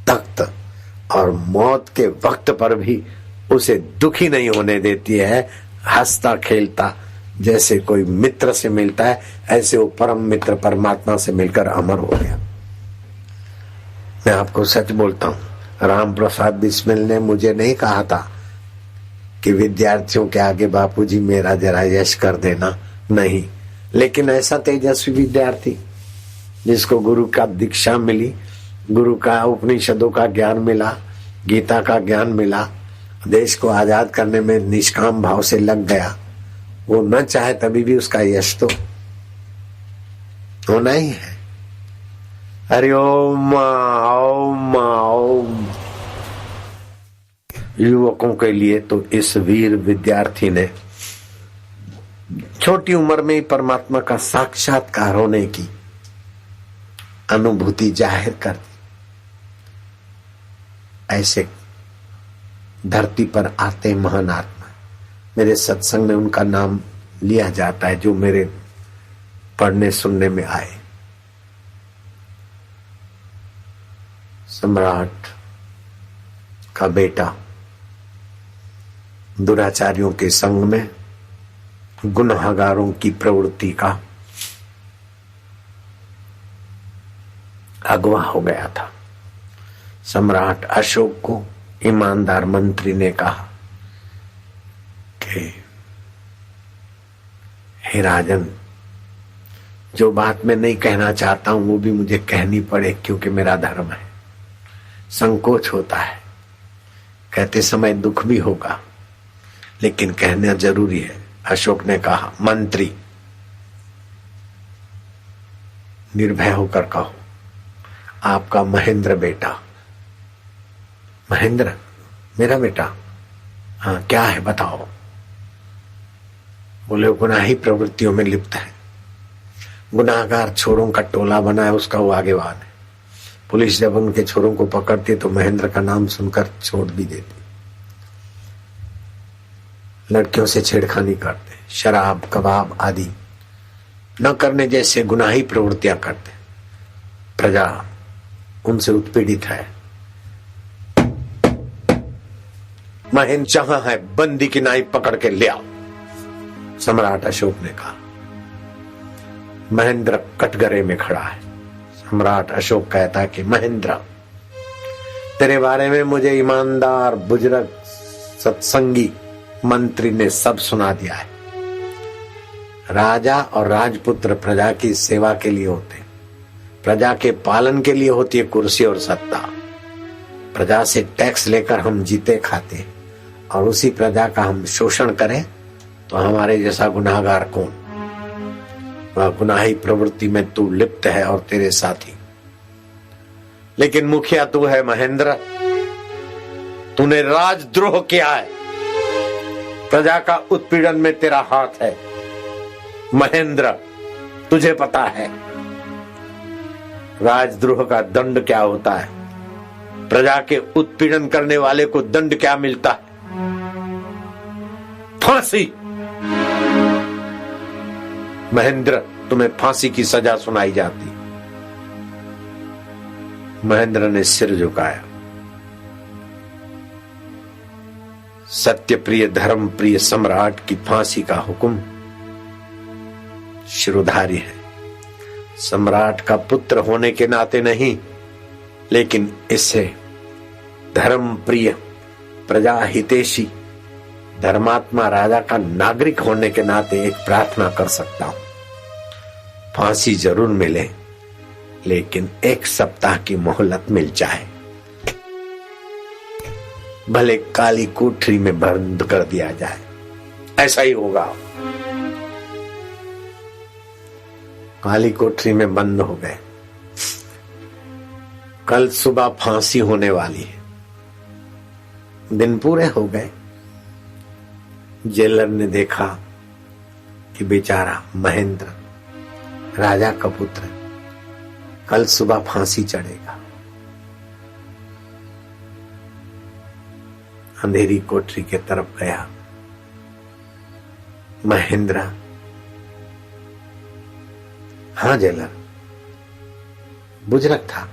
तख्त और मौत के वक्त पर भी उसे दुखी नहीं होने देती है। हंसता खेलता जैसे कोई मित्र से मिलता है, ऐसे वो परम मित्र परमात्मा से मिलकर अमर हो गया। मैं आपको सच बोलता हूं, राम प्रसाद बिस्मिल ने मुझे नहीं कहा था कि विद्यार्थियों के आगे बापूजी मेरा जरा यश कर देना, नहीं। लेकिन ऐसा तेजस्वी विद्यार्थी जिसको गुरु का दीक्षा मिली, गुरु का उपनिषदों का ज्ञान मिला, गीता का ज्ञान मिला, देश को आजाद करने में निष्काम भाव से लग गया, वो न चाहे तभी भी उसका यश तो होना ही है। हरि ओम ओम ओम। युवकों के लिए तो इस वीर विद्यार्थी ने छोटी उम्र में ही परमात्मा का साक्षात्कार होने की अनुभूति जाहिर कर दी। ऐसे धरती पर आते महान आत्मा, मेरे सत्संग में उनका नाम लिया जाता है जो मेरे पढ़ने सुनने में आए। सम्राट का बेटा दुराचारियों के संग में गुनहगारों की प्रवृत्ति का अगवा हो गया था। सम्राट अशोक को ईमानदार मंत्री ने कहा कि हे राजन, जो बात मैं नहीं कहना चाहता हूं वो भी मुझे कहनी पड़े क्योंकि मेरा धर्म है। संकोच होता है, कहते समय दुख भी होगा, लेकिन कहना जरूरी है। अशोक ने कहा, मंत्री निर्भय होकर कहो, आपका महेंद्र बेटा, महेंद्र मेरा बेटा, हाँ क्या है बताओ। बोले गुनाही प्रवृत्तियों में लिप्त है, गुनाहगार छोरों का टोला बना है, उसका वो आगेवान है। पुलिस जब उनके छोरों को पकड़ती तो महेंद्र का नाम सुनकर छोड़ भी देती। लड़कियों से छेड़खानी करते, शराब कबाब आदि न करने जैसे गुनाही प्रवृत्तियां करते। प्रजा उनसे उत्पीड़ित है। महेंद्र जहां है बंदी की नाई पकड़ के ले आओ, सम्राट अशोक ने कहा। महेंद्र कटघरे में खड़ा है। सम्राट अशोक कहता है कि महेंद्र, तेरे बारे में मुझे ईमानदार बुजुर्ग सत्संगी मंत्री ने सब सुना दिया है। राजा और राजपुत्र प्रजा की सेवा के लिए होते हैं, प्रजा के पालन के लिए होती है कुर्सी और सत्ता। प्रजा से टैक्स लेकर हम जीते खाते हैं और उसी प्रजा का हम शोषण करें तो हमारे जैसा गुनाहगार कौन। वह गुनाही प्रवृत्ति में तू लिप्त है और तेरे साथी। लेकिन मुखिया तू है महेंद्र, तूने राजद्रोह किया है, प्रजा का उत्पीड़न में तेरा हाथ है। महेंद्र, तुझे पता है राजद्रोह का दंड क्या होता है, प्रजा के उत्पीड़न करने वाले को दंड क्या मिलता है? फांसी। महेंद्र, तुम्हें फांसी की सजा सुनाई जाती। महेंद्र ने सिर झुकाया। सत्य प्रिय धर्म प्रिय सम्राट की फांसी का हुक्म शिरोधार्य है। सम्राट का पुत्र होने के नाते नहीं, लेकिन इससे धर्म प्रिय प्रजा हितैषी धर्मात्मा राजा का नागरिक होने के नाते एक प्रार्थना कर सकता हूं। फांसी जरूर मिले, लेकिन 1 सप्ताह की मोहलत मिल जाए। भले काली कोठरी में बंद कर दिया जाए, ऐसा ही होगा। काली कोठरी में बंद हो गए। कल सुबह फांसी होने वाली है। दिन पूरे हो गए। जेलर ने देखा कि बेचारा महेंद्र राजा का पुत्र कल सुबह फांसी चढ़ेगा। अंधेरी कोठरी के तरफ गया। महेंद्र, हाँ जेलर, बुजुर्ग था।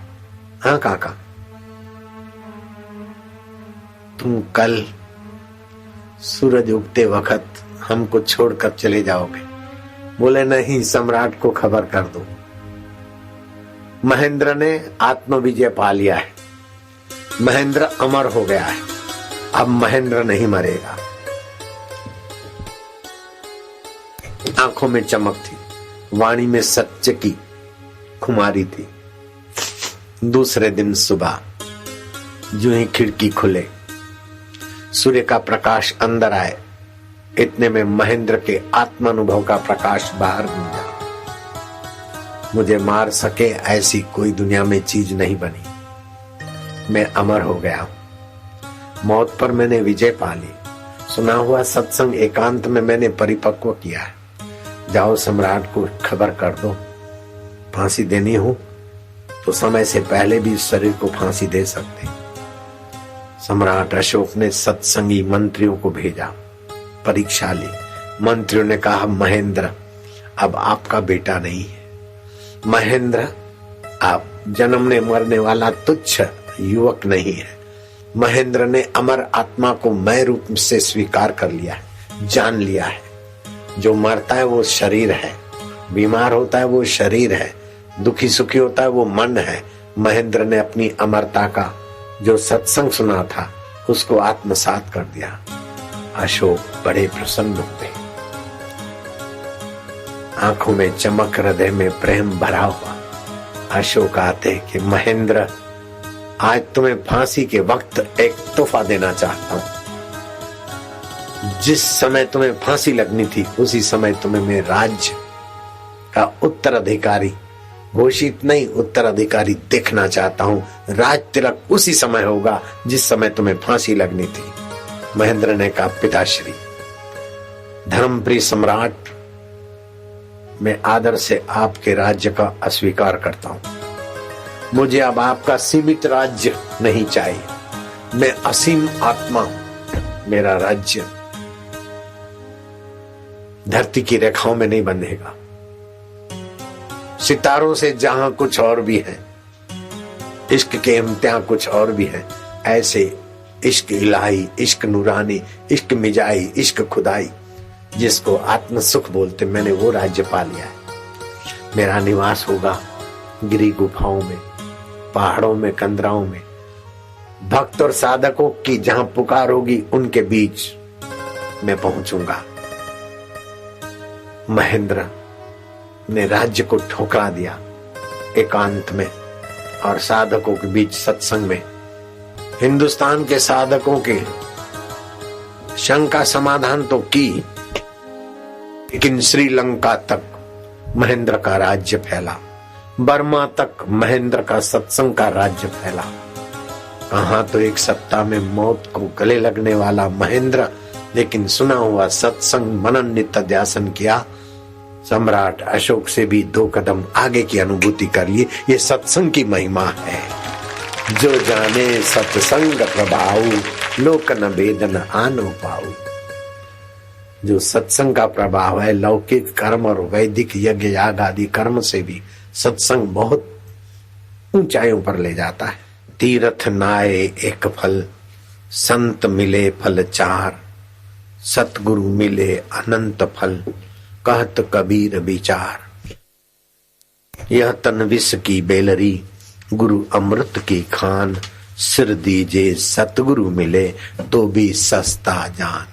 हाँ काका, तुम कल सूरज उगते वक्त हमको छोड़कर चले जाओगे। बोले नहीं, सम्राट को खबर कर दो। महेंद्र ने आत्मविजय पा लिया है। महेंद्र अमर हो गया है। अब महेंद्र नहीं मरेगा। आंखों में चमक थी, वाणी में सत्य की खुमारी थी। दूसरे दिन सुबह जो ही खिड़की खुले, सूर्य का प्रकाश अंदर आए, इतने में महेंद्र के आत्मानुभव का प्रकाश बाहर गूंजा। मुझे मार सके ऐसी कोई दुनिया में चीज नहीं बनी। मैं अमर हो गया। मौत पर मैंने विजय पा ली। सुना हुआ सत्संग एकांत में मैंने परिपक्व किया है। जाओ सम्राट को खबर कर दो। फांसी देनी हो तो समय से पहले भी शरीर को फांसी दे सकते। सम्राट अशोक ने सत्संगी मंत्रियों को भेजा, परीक्षा ली। मंत्रियों ने कहा, महेंद्र अब आपका बेटा नहीं है। महेंद्र आप जन्मने मरने वाला तुच्छ युवक नहीं है। महेंद्र ने अमर आत्मा को मैं रूप से स्वीकार कर लिया है, जान लिया है। जो मरता है वो शरीर है, बीमार होता है वो शरीर है, दुखी सुखी होता है वो मन है। महेंद्र ने अपनी अमरता का जो सत्संग सुना था उसको आत्मसात कर दिया। अशोक बड़े प्रसन्न हुए। आंखों में चमक, हृदय में प्रेम भरा हुआ। अशोक आते कि महेंद्र, आज तुम्हें फांसी के वक्त एक तोहफा देना चाहता हूं। जिस समय तुम्हें फांसी लगनी थी उसी समय तुम्हें मेरे राज्य का उत्तराधिकारी घोषित नहीं, उत्तराधिकारी देखना चाहता हूं। राज तिलक उसी समय होगा जिस समय तुम्हें फांसी लगनी थी। महेंद्र ने कहा, पिताश्री, धर्मप्रिय सम्राट, मैं आदर से आपके राज्य का अस्वीकार करता हूं। मुझे अब आपका सीमित राज्य नहीं चाहिए। मैं असीम आत्मा हूं। मेरा राज्य धरती की रेखाओं में नहीं बंधेगा। सितारों से जहां कुछ और भी है, इश्क के इम्तिहान कुछ और भी है, ऐसे इश्क इलाही, इश्क नूरानी, इश्क मिजाई, इश्क खुदाई, जिसको आत्म सुख बोलते, मैंने वो राज्य पा लिया है। मेरा निवास होगा गिरी गुफाओं में, पहाड़ों में, कंदराओं में। भक्त और साधकों की जहां पुकार होगी उनके बीच मैं पहुंचूंगा। महेंद्र ने राज्य को ठुकरा दिया एकांत में और साधकों के बीच सत्संग में। हिंदुस्तान के साधकों के शंका समाधान तो की, लेकिन श्रीलंका तक महेंद्र का राज्य फैला, बर्मा तक महेंद्र का सत्संग का राज्य फैला। कहां तो एक सप्ताह में मौत को गले लगने वाला महेंद्र, लेकिन सुना हुआ सत्संग मनन नित्यासन किया। सम्राट अशोक से भी 2 कदम आगे की अनुभूति कर ली। ये सत्संग की महिमा है। जो जाने सत्संग प्रभाव, लोक न भेदन आनो पाऊ। जो सत्संग का प्रभाव है, लौकिक कर्म और वैदिक यज्ञ याग आदि कर्म से भी सत्संग बहुत ऊंचाइयों पर ले जाता है। तीर्थ नाए एक फल, संत मिले फल 4, सतगुरु मिले अनंत फल, कहत कबीर विचार। यह तन विष की बेलरी, गुरु अमृत की खान, सिर दीजे सतगुरु मिले तो भी सस्ता जान।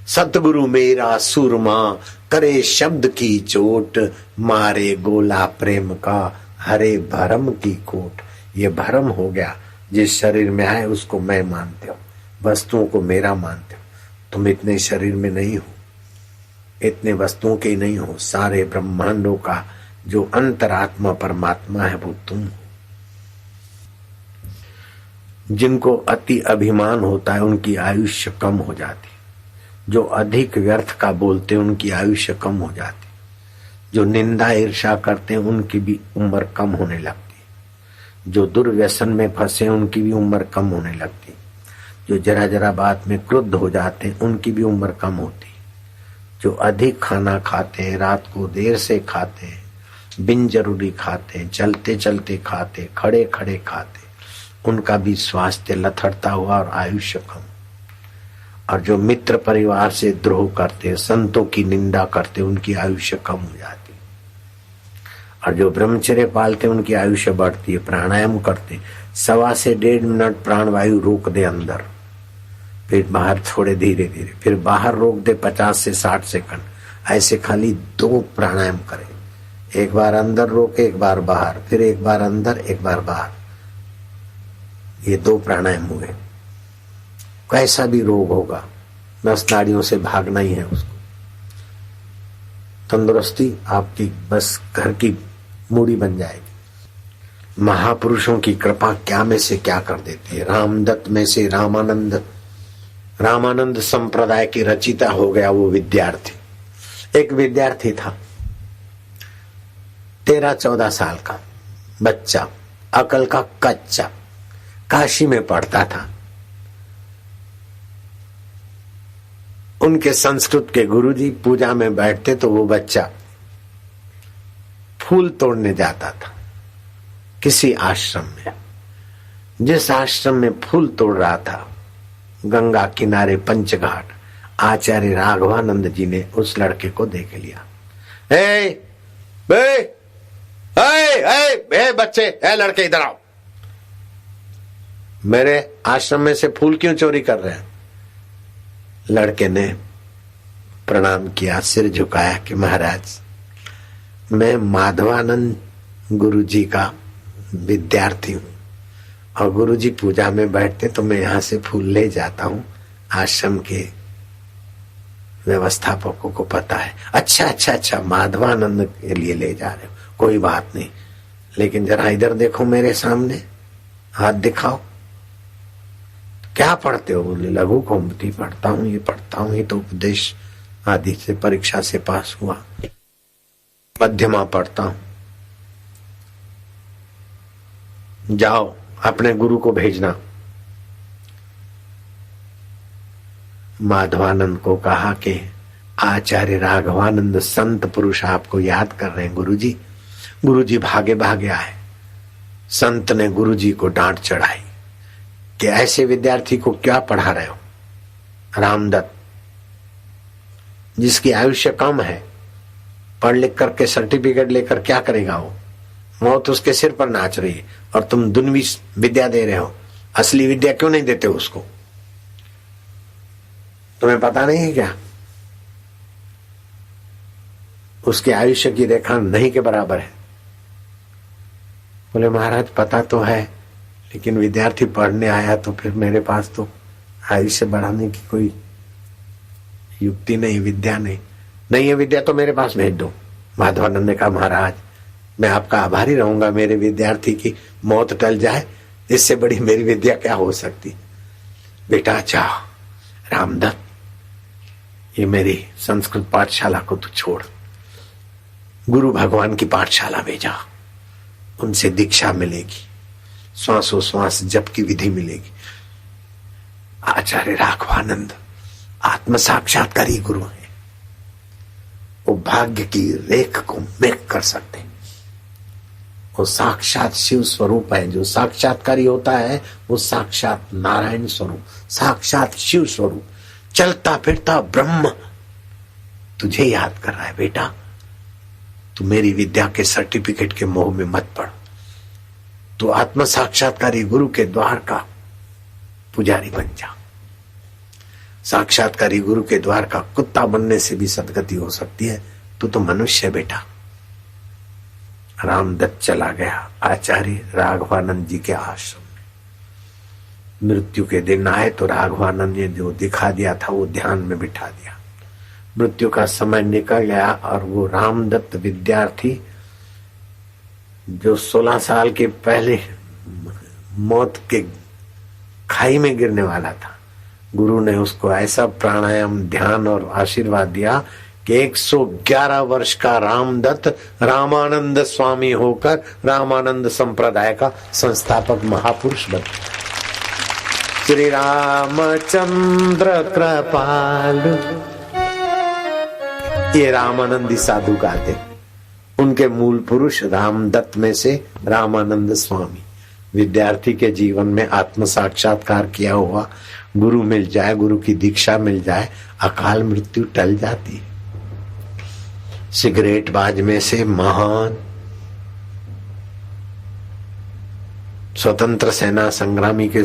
सतगुरु मेरा सुरमा, करे शब्द की चोट, मारे गोला प्रेम का, हरे भरम की कोट। ये भरम हो गया, जिस शरीर में आए उसको मैं मानते हो, वस्तुओं को मेरा मानते हो। तुम इतने शरीर में नहीं हो, इतने वस्तुओं के नहीं हो। सारे ब्रह्मांडों का जो अंतरात्मा परमात्मा है वो तुम हो। जिनको अति अभिमान होता है उनकी आयुष्य कम हो जाती, जो अधिक व्यर्थ का बोलते हैं उनकी आयुष्य कम हो जाती, जो निंदा ईर्ष्या करते हैं उनकी भी उम्र कम होने लगती, जो दुर्व्यसन में फंसे उनकी भी उम्र कम होने लगती, जो जरा जरा बात में क्रुद्ध हो जाते हैं उनकी भी उम्र कम होती, जो अधिक खाना खाते हैं, रात को देर से खाते हैं, बिन जरूरी खाते हैं, चलते चलते खाते, खड़े खड़े खाते, उनका भी स्वास्थ्य लथड़ता हुआ और आयुष्य कम। और जो मित्र परिवार से द्रोह करते, संतों की निंदा करते, उनकी आयुष्य कम हो जाती। और जो ब्रह्मचर्य पालते उनकी आयुष्य बढ़ती है। प्राणायाम करते, 1.25 से 1.5 मिनट प्राणवायु रोक दे अंदर, फिर बाहर छोड़े धीरे धीरे, फिर बाहर रोक दे 50 से 60 सेकंड। ऐसे खाली 2 प्राणायाम करें, एक बार अंदर रोके, एक बार बाहर, फिर एक बार अंदर, एक बार बाहर। ये 2 प्राणायाम हुए। कैसा भी रोग होगा, नस नाड़ियों से भागना ही है उसको। तंदुरुस्ती आपकी बस घर की मूड़ी बन जाएगी। महापुरुषों की कृपा क्या में से क्या कर देती है। रामदत्त में से रामानंद संप्रदाय के रचिता हो गया वो विद्यार्थी। एक विद्यार्थी था, 13-14 साल का बच्चा, अकल का कच्चा, काशी में पढ़ता था। उनके संस्कृत के गुरुजी पूजा में बैठते तो वो बच्चा फूल तोड़ने जाता था किसी आश्रम में। जिस आश्रम में फूल तोड़ रहा था, गंगा किनारे पंचघाट, आचार्य राघवानंद जी ने उस लड़के को देख लिया। बच्चे, लड़के इधर आओ, मेरे आश्रम में से फूल क्यों चोरी कर रहे हैं। लड़के ने प्रणाम किया, सिर झुकाया कि महाराज मैं माधवानंद गुरुजी का विद्यार्थी हूं और गुरुजी पूजा में बैठते तो मैं यहां से फूल ले जाता हूं, आश्रम के व्यवस्थापकों को पता है। अच्छा, माधवानंद के लिए ले जा रहे हो, कोई बात नहीं, लेकिन जरा इधर देखो मेरे सामने, हाथ दिखाओ, क्या पढ़ते हो? बोले लघु कौमुदी पढ़ता हूँ, ये पढ़ता हूँ, ये तो उपदेश आदि से परीक्षा से पास हुआ। मध्यमा पढ़ता हूं। जाओ अपने गुरु को भेजना। माधवानंद को कहा कि आचार्य राघवानंद संत पुरुष आपको याद कर रहे हैं गुरुजी। गुरुजी भागे भागे आए। संत ने गुरुजी को डांट चढ़ाई कि ऐसे विद्यार्थी को क्या पढ़ा रहे हो? रामदत्त जिसकी आयुष्य कम है, पढ़ लिख करके सर्टिफिकेट लेकर क्या करेगा वो? मौत उसके सिर पर नाच रही है और तुम दुनवी विद्या दे रहे हो। असली विद्या क्यों नहीं देते उसको? तुम्हें पता नहीं है क्या? उसके आयुष्य की रेखा नहीं के बराबर है। बोले महाराज पता तो है, लेकिन विद्यार्थी पढ़ने आया तो फिर मेरे पास तो आयुष्य बढ़ाने की कोई युक्ति नहीं, विद्या नहीं है विद्या तो मेरे पास भेज दो। माधवानंद ने कहा महाराज मैं आपका आभारी रहूंगा, मेरे विद्यार्थी की मौत टल जाए, इससे बड़ी मेरी विद्या क्या हो सकती। बेटा जाओ रामदत्त, ये मेरी संस्कृत पाठशाला को तू छोड़, गुरु भगवान की पाठशाला में जा, उनसे दीक्षा मिलेगी, श्वासों श्वास जप की विधि मिलेगी। आचार्य राघवानंद आत्म साक्षात्कारी गुरु है, वो भाग्य की रेख को मेक कर सकते हैं। वो साक्षात शिव स्वरूप है। जो साक्षात्कारी होता है वो साक्षात नारायण स्वरूप, साक्षात शिव स्वरूप, चलता फिरता ब्रह्म तुझे याद कर रहा है। बेटा तू मेरी विद्या के सर्टिफिकेट के मोह में मत पड़, तू आत्म साक्षात्कारी गुरु के द्वार का पुजारी बन जा। साक्षात्कारी गुरु के द्वार का कुत्ता बनने से भी सदगति हो सकती है। तू तो मनुष्य है बेटा। रामदत्त चला गया आचार्य राघवानंद जी के आश्रम में। मृत्यु के दिन आए तो राघवानंद ने जो दिखा दिया था वो ध्यान में बिठा दिया। मृत्यु का समय निकल गया और वो रामदत्त विद्यार्थी जो 16 साल के पहले मौत के खाई में गिरने वाला था, गुरु ने उसको ऐसा प्राणायाम ध्यान और आशीर्वाद दिया कि 111 वर्ष का रामदत्त रामानंद स्वामी होकर रामानंद संप्रदाय का संस्थापक महापुरुष बन। श्री रामचंद्र कृपालु, ये रामानंदी साधु गाते। उनके मूल पुरुष रामदत्त में से रामानंद स्वामी। विद्यार्थी के जीवन में आत्म साक्षात्कार किया हुआ गुरु मिल जाए, गुरु की दीक्षा मिल जाए, अकाल मृत्यु टल जाती है। सिगरेट बाज में से महान स्वतंत्र सेना संग्रामी के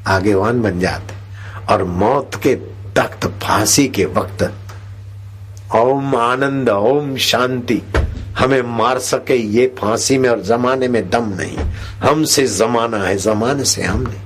आगेवान बन जाते और मौत के तख्त फांसी के वक्त ओम आनंद ओम शांति, हमें मार सके ये फांसी में और जमाने में दम नहीं, हमसे जमाना है, जमाने से हम नहीं।